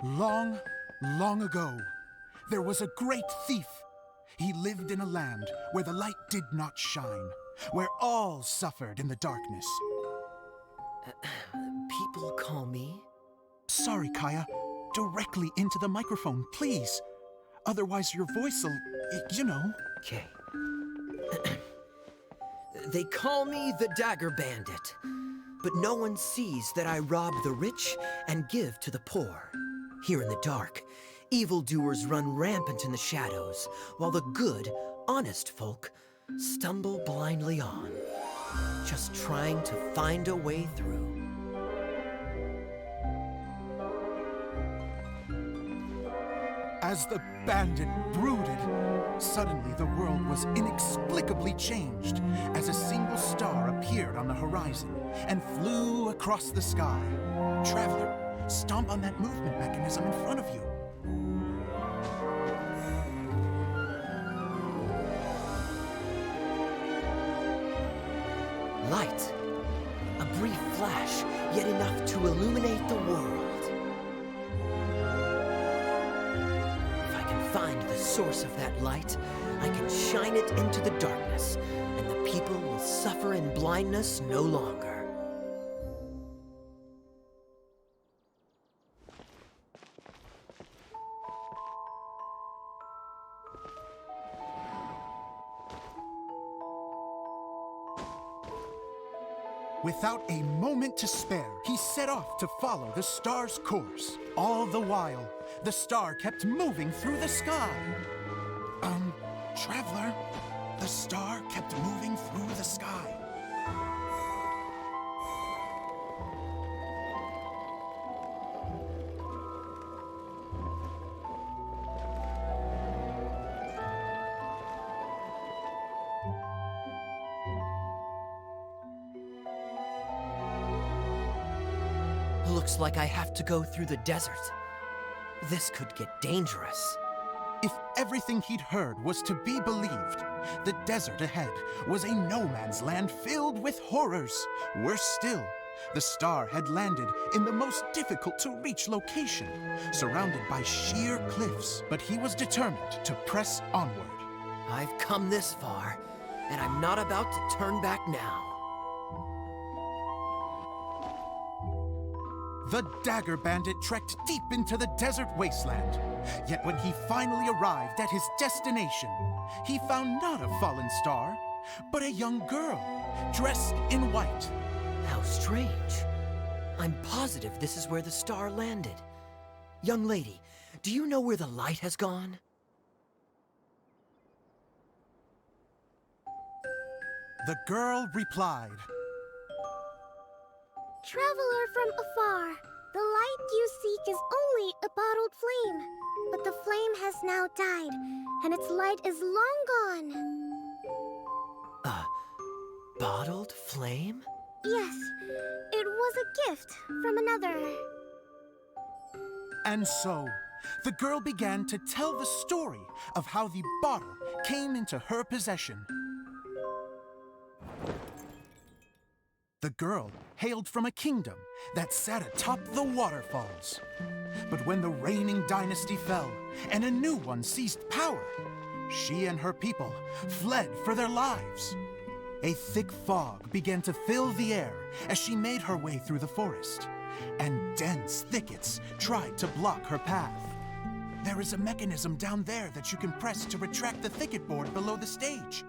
Long, long ago, there was a great thief. He lived in a land where the light did not shine, where all suffered in the darkness. People call me... Sorry, Kaya. Directly into the microphone, please. Otherwise your voice'll, you know. Okay. They call me the Dagger Bandit, but no one sees that I rob the rich and give to the poor. Here in the dark, evildoers run rampant in the shadows, while the good, honest folk stumble blindly on, just trying to find a way through. As the bandit brooded, suddenly the world was inexplicably changed as a single star appeared on the horizon and flew across the sky. Traveler, stomp on that movement mechanism in front of you. Light. A brief flash, yet enough to illuminate the world. If I can find the source of that light, I can shine it into the darkness, and the people will suffer in blindness no longer. Without a moment to spare, he set off to follow the star's course. All the while, the star kept moving through the sky. Traveler, the star kept moving through the sky. Looks like I have to go through the desert. This could get dangerous. If everything he'd heard was to be believed, the desert ahead was a no-man's land filled with horrors. Worse still, the star had landed in the most difficult-to-reach location, surrounded by sheer cliffs. But he was determined to press onward. I've come this far, and I'm not about to turn back now. The Dagger Bandit trekked deep into the desert wasteland. Yet when he finally arrived at his destination, he found not a fallen star, but a young girl, dressed in white. How strange. I'm positive this is where the star landed. Young lady, do you know where the light has gone? The girl replied, Traveler from afar, the light you seek is only a bottled flame. But the flame has now died, and its light is long gone. A bottled flame? Yes, it was a gift from another. And so, the girl began to tell the story of how the bottle came into her possession. The girl hailed from a kingdom that sat atop the waterfalls. But when the reigning dynasty fell and a new one seized power, she and her people fled for their lives. A thick fog began to fill the air as she made her way through the forest, and dense thickets tried to block her path. There is a mechanism down there that you can press to retract the thicket board below the stage.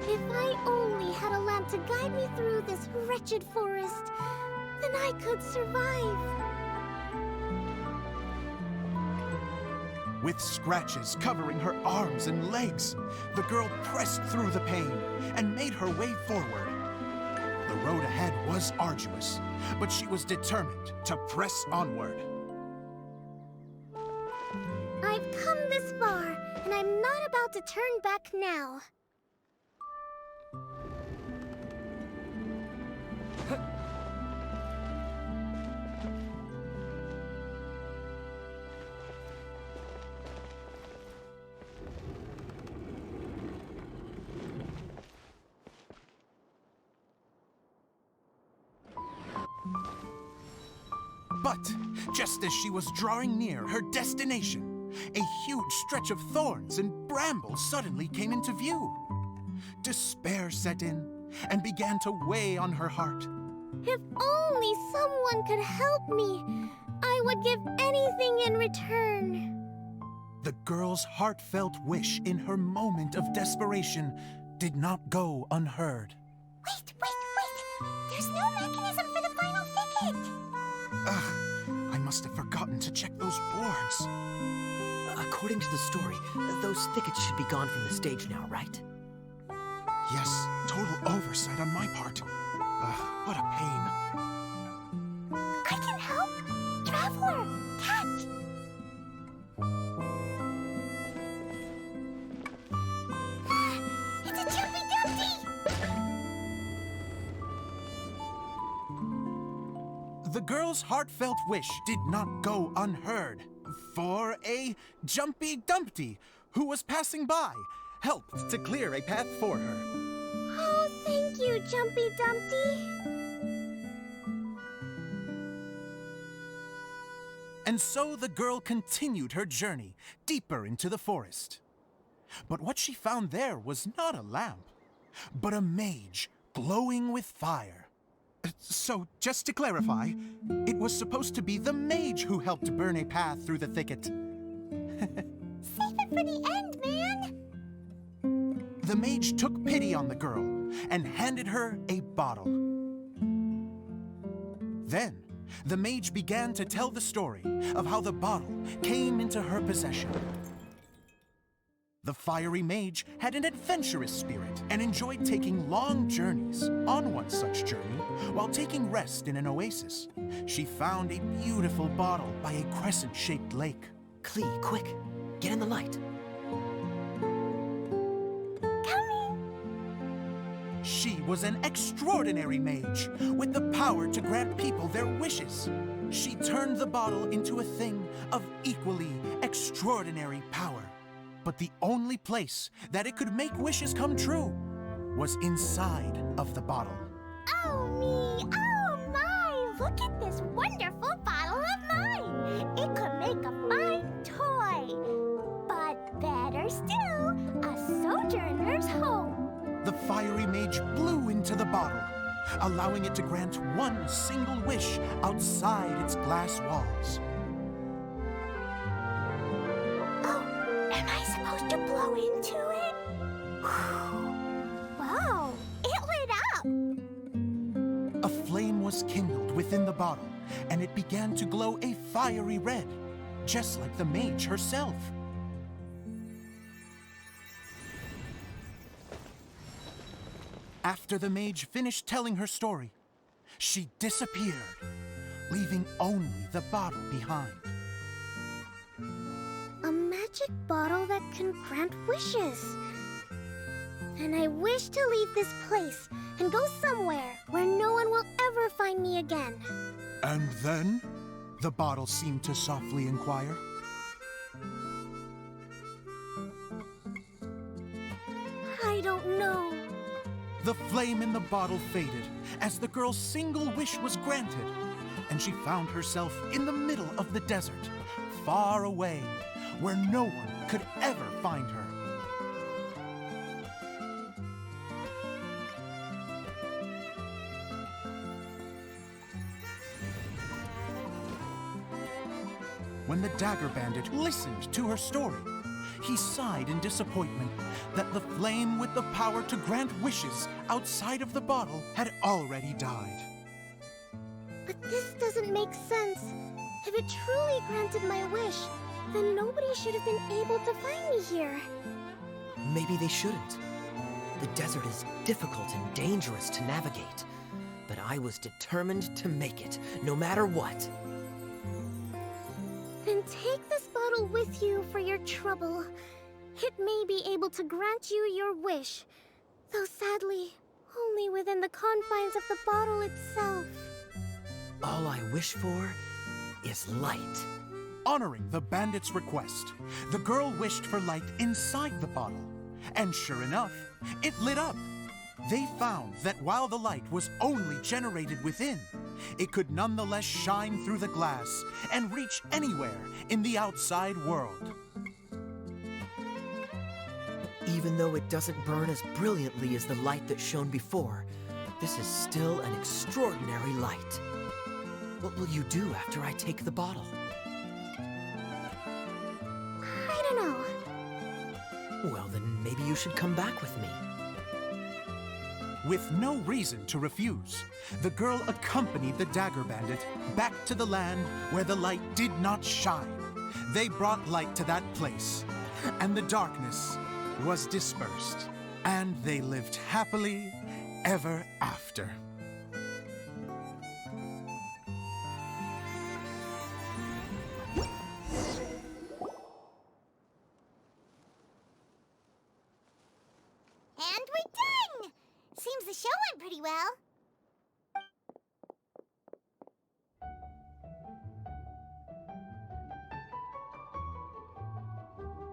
If I only had a lamp to guide me through this wretched forest, then I could survive. With scratches covering her arms and legs, the girl pressed through the pain and made her way forward. The road ahead was arduous, but she was determined to press onward. I've come this far, and I'm not about to turn back now. But just as she was drawing near her destination, a huge stretch of thorns and brambles suddenly came into view. Despair set in and began to weigh on her heart. If only someone could help me, I would give anything in return. The girl's heartfelt wish in her moment of desperation did not go unheard. Wait! There's no mechanism for the final thicket! I must have forgotten to check those boards. According to the story, those thickets should be gone from the stage now, right? Yes, total oversight on my part. What a pain. I can help! Traveler, catch! It's a Jumpy Dumpty! The girl's heartfelt wish did not go unheard, for a Jumpy Dumpty who was passing by helped to clear a path for her. Oh, thank you, Jumpy Dumpty. And so the girl continued her journey deeper into the forest. But what she found there was not a lamp, but a mage glowing with fire. So, just to clarify, it was supposed to be the mage who helped burn a path through the thicket. Save it for the end, man! The mage took pity on the girl and handed her a bottle. Then, the mage began to tell the story of how the bottle came into her possession. The fiery mage had an adventurous spirit and enjoyed taking long journeys. On one such journey, while taking rest in an oasis, she found a beautiful bottle by a crescent-shaped lake. Klee, quick, get in the light. She was an extraordinary mage with the power to grant people their wishes. She turned the bottle into a thing of equally extraordinary power. But the only place that it could make wishes come true was inside of the bottle. Oh me, oh my! Look at this wonderful bottle of mine! It could make a fine toy. But better still, a sojourner's home. The fiery mage blew into the bottle, allowing it to grant one single wish outside its glass walls. Am I supposed to blow into it? Wow, it lit up! A flame was kindled within the bottle, and it began to glow a fiery red, just like the mage herself. After the mage finished telling her story, she disappeared, leaving only the bottle behind. A magic bottle that can grant wishes. And I wish to leave this place and go somewhere where no one will ever find me again. And then? The bottle seemed to softly inquire. I don't know. The flame in the bottle faded as the girl's single wish was granted, and she found herself in the middle of the desert, far away, where no one could ever find her. When the Dagger Bandit listened to her story, he sighed in disappointment that the flame with the power to grant wishes outside of the bottle had already died. But this doesn't make sense. If it truly granted my wish, then nobody should have been able to find me here. Maybe they shouldn't. The desert is difficult and dangerous to navigate, but I was determined to make it, no matter what. Then take this bottle with you for your trouble. It may be able to grant you your wish, though sadly, only within the confines of the bottle itself. All I wish for is light. Honoring the bandit's request, the girl wished for light inside the bottle, and sure enough, it lit up. They found that while the light was only generated within, it could nonetheless shine through the glass and reach anywhere in the outside world. Even though it doesn't burn as brilliantly as the light that shone before, this is still an extraordinary light. What will you do after I take the bottle? I don't know. Well, then maybe you should come back with me. With no reason to refuse, the girl accompanied the Dagger Bandit back to the land where the light did not shine. They brought light to that place, and the darkness was dispersed, and they lived happily ever after. And we're done! Seems the show went pretty well.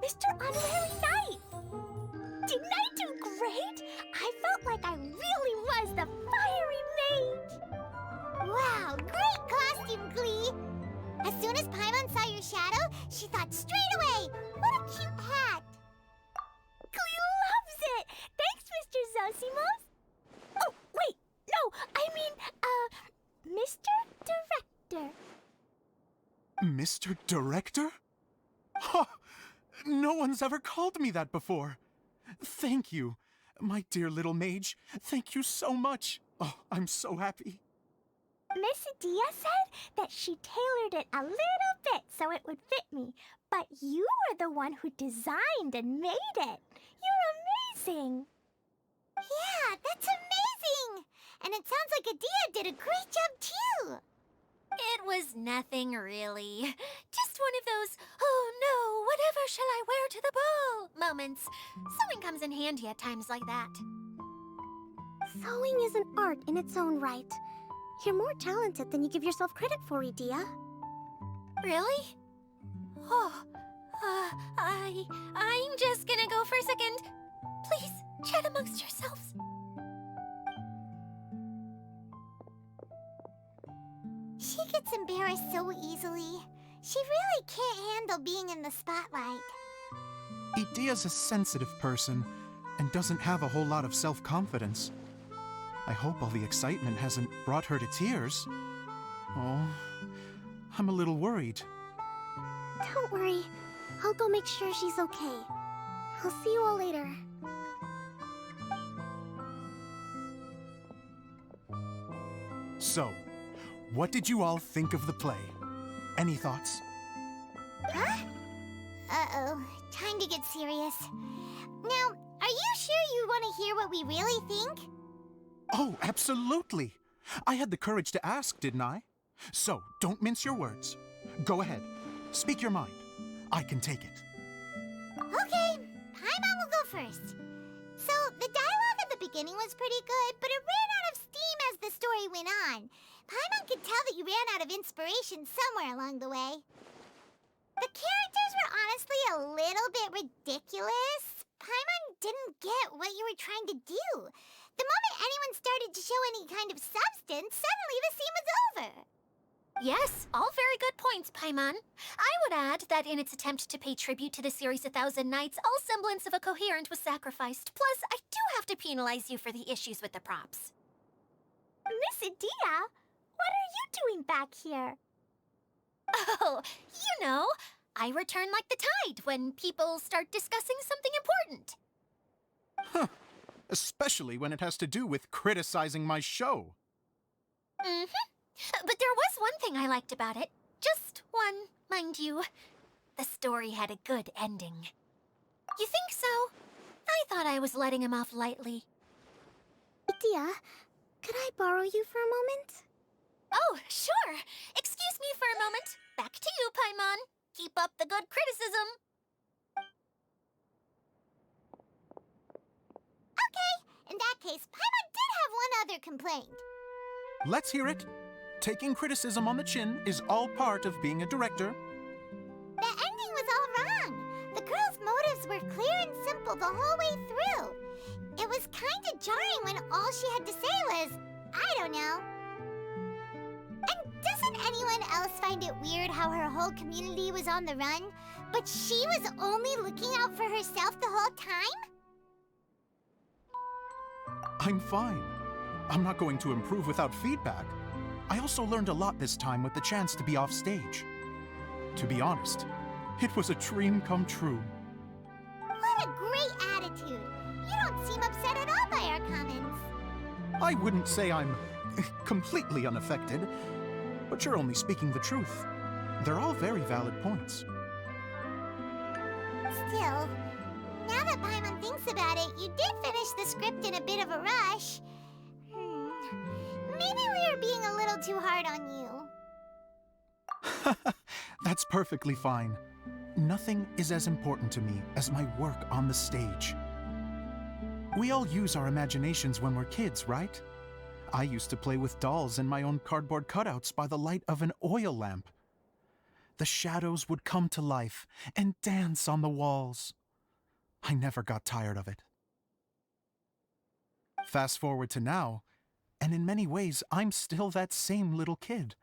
Mr. Honorary Knight! Didn't I do great? I felt like I really was the fiery mage! Wow, great costume, Glee! As soon as Paimon saw your shadow, she thought straight away, what a cute hat! Glee loves it! Thanks, Mr. Zosimos! Oh, wait, no, I mean, Mr. Director. Mr. Director? Ha! No one's ever called me that before. Thank you, my dear little mage. Thank you so much. Oh, I'm so happy. Miss Adia said that she tailored it a little bit so it would fit me, but you were the one who designed and made it. You're amazing. Yeah, that's amazing. And it sounds like Adia did a great job too. It was nothing really. Just one of those, oh no, whatever shall I wear to the ball moments. Sewing comes in handy at times like that. Sewing is an art in its own right. You're more talented than you give yourself credit for, Adia. Really? Oh, I'm just gonna go for a second. Please, chat amongst yourselves. She gets embarrassed so easily. She really can't handle being in the spotlight. Idia's a sensitive person and doesn't have a whole lot of self-confidence. I hope all the excitement hasn't brought her to tears. Oh, I'm a little worried. Don't worry. I'll go make sure she's okay. I'll see you all later. So, what did you all think of the play? Any thoughts? Huh? Uh-oh. Time to get serious. Now, are you sure you want to hear what we really think? Oh, absolutely. I had the courage to ask, didn't I? So, don't mince your words. Go ahead. Speak your mind. I can take it. Okay, Paimon will go first. So, the dialogue at the beginning was pretty good, but it ran out of steam as the story went on. Paimon could tell that you ran out of inspiration somewhere along the way. The characters were honestly a little bit ridiculous. Paimon didn't get what you were trying to do. The moment anyone started to show any kind of substance, suddenly the scene was over. Yes, all very good points, Paimon. I would add that in its attempt to pay tribute to the series 1,000 Nights, all semblance of a coherent was sacrificed. Plus, I do have to penalize you for the issues with the props. Miss Adia, what are you doing back here? Oh, you know, I return like the tide when people start discussing something important. Huh. Especially when it has to do with criticizing my show. Mm-hmm. But there was one thing I liked about it. Just one, mind you. The story had a good ending. You think so? I thought I was letting him off lightly. Adia, could I borrow you for a moment? Oh, sure. Excuse me for a moment. Back to you, Paimon. Keep up the good criticism. Okay, in that case, Paimon did have one other complaint. Let's hear it. Taking criticism on the chin is all part of being a director. The ending was all wrong. The girl's motives were clear and simple the whole way through. It was kind of jarring when all she had to say was, I don't know. find it weird how her whole community was on the run, but she was only looking out for herself the whole time? I'm fine. I'm not going to improve without feedback. I also learned a lot this time with the chance to be off stage. To be honest, it was a dream come true. What a great attitude! You don't seem upset at all by our comments. I wouldn't say I'm completely unaffected, but you're only speaking the truth. They're all very valid points. Still, now that Paimon thinks about it, you did finish the script in a bit of a rush. Maybe we are being a little too hard on you. That's perfectly fine. Nothing is as important to me as my work on the stage. We all use our imaginations when we're kids, right? I used to play with dolls in my own cardboard cutouts by the light of an oil lamp. The shadows would come to life and dance on the walls. I never got tired of it. Fast forward to now, and in many ways, I'm still that same little kid,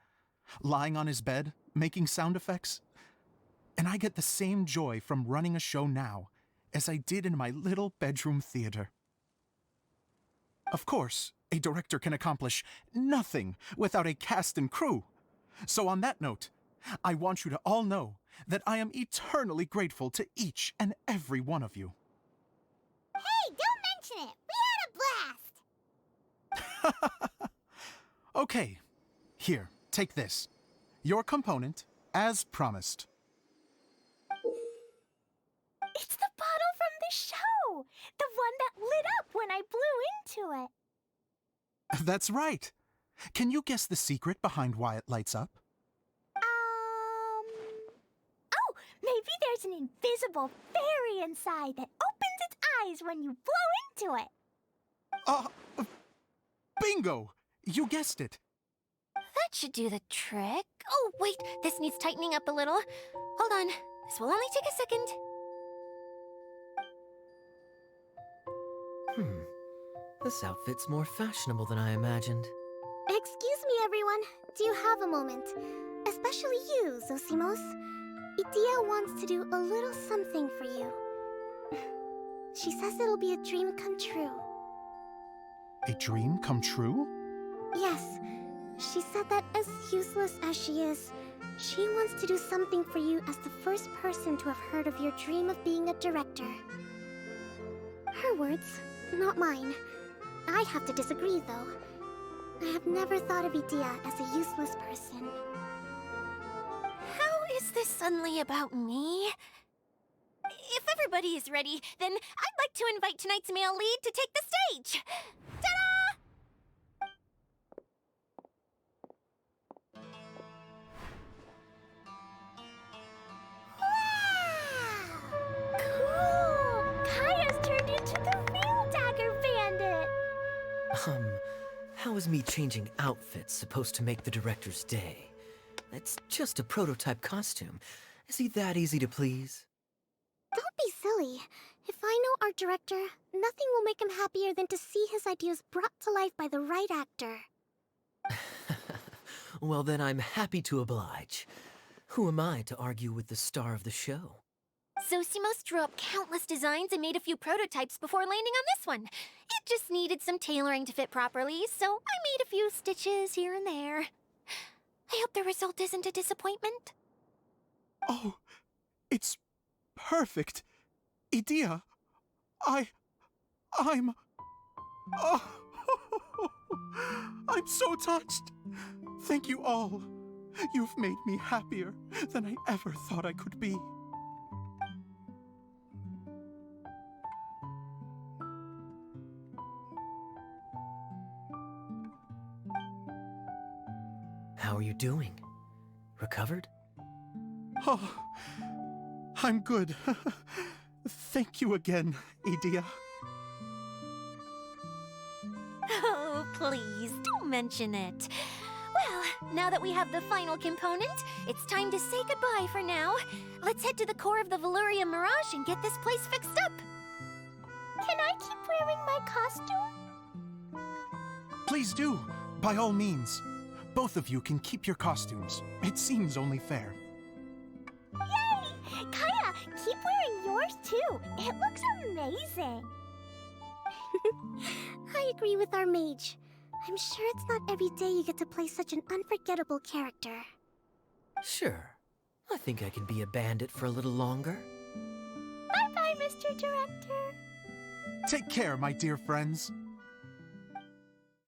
lying on his bed, making sound effects. And I get the same joy from running a show now as I did in my little bedroom theater. Of course, a director can accomplish nothing without a cast and crew. So on that note, I want you to all know that I am eternally grateful to each and every one of you. Hey, don't mention it! We had a blast! Okay, here, take this. Your component, as promised. It's the bottle from the show! The one that lit up when I blew into it. That's right. Can you guess the secret behind why it lights up? Oh, maybe there's an invisible fairy inside that opens its eyes when you blow into it. Bingo! You guessed it. That should do the trick. Oh, wait, this needs tightening up a little. Hold on, this will only take a second. This outfit's more fashionable than I imagined. Excuse me, everyone. Do you have a moment? Especially you, Zosimos. Idia wants to do a little something for you. She says it'll be a dream come true. A dream come true? Yes. She said that as useless as she is, she wants to do something for you as the first person to have heard of your dream of being a director. Her words, not mine. I'd have to disagree, though. I have never thought of Idia as a useless person. How is this suddenly about me? If everybody is ready, then I'd like to invite tonight's male lead to take the stage. Ta-da! Wow! Cool! Kaya's turned into the real Dagger Bandit! How is me changing outfits supposed to make the director's day? It's just a prototype costume. Is he that easy to please? Don't be silly. If I know our director, nothing will make him happier than to see his ideas brought to life by the right actor. Well, then I'm happy to oblige. Who am I to argue with the star of the show? Zosimos drew up countless designs and made a few prototypes before landing on this one. It just needed some tailoring to fit properly, so I made a few stitches here and there. I hope the result isn't a disappointment. Oh, it's perfect. Idia, I'm... Oh, I'm so touched. Thank you all. You've made me happier than I ever thought I could be. How are you doing? Recovered? Oh, I'm good. Thank you again, Idia. Oh, please, don't mention it. Well, now that we have the final component, it's time to say goodbye for now. Let's head to the core of the Veluria Mirage and get this place fixed up. Can I keep wearing my costume? Please do, by all means. Both of you can keep your costumes. It seems only fair. Yay! Kaya, keep wearing yours too. It looks amazing. I agree with our mage. I'm sure it's not every day you get to play such an unforgettable character. Sure. I think I can be a bandit for a little longer. Bye-bye, Mr. Director. Take care, my dear friends.